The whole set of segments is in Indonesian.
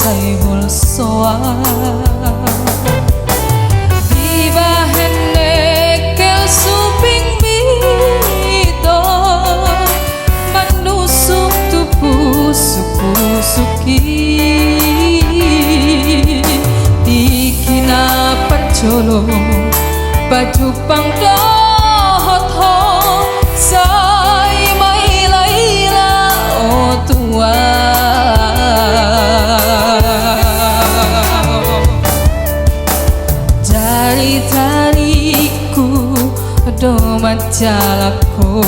saibul soa dibahene kel suping mito manusuk tubuh suku-suki dikina percolo baju pangdot ho say mai laila oh tua jari-jariku domat jalako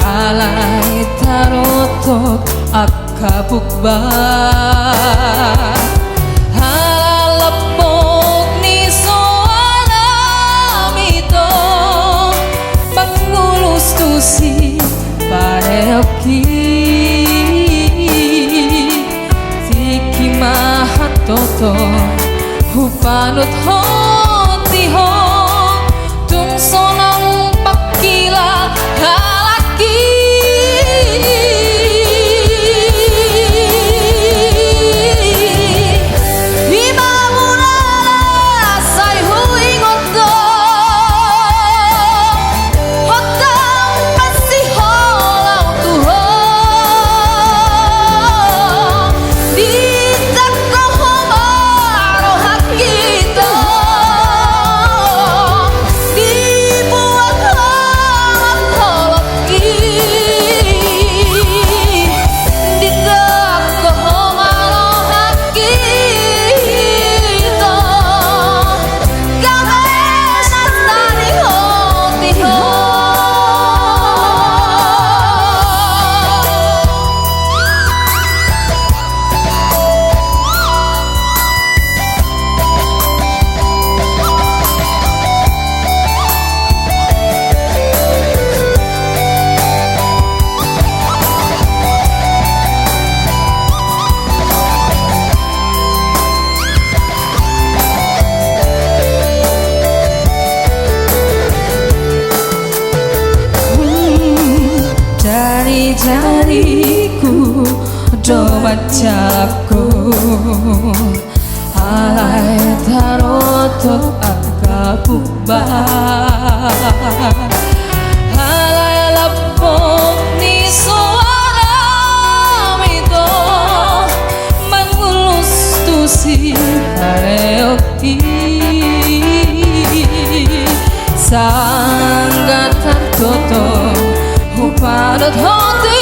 alai tarotot akabukba halalapok ni soalamito mangulus tusi pareoki tiki mahatoto hupanut hoti ho tung sonang pakila halaki jari-jariku domat jalapku alai tarotot akabukba alai lapok ni soalamito mangulus tusi pareoki sanggatan toto hupadot hoti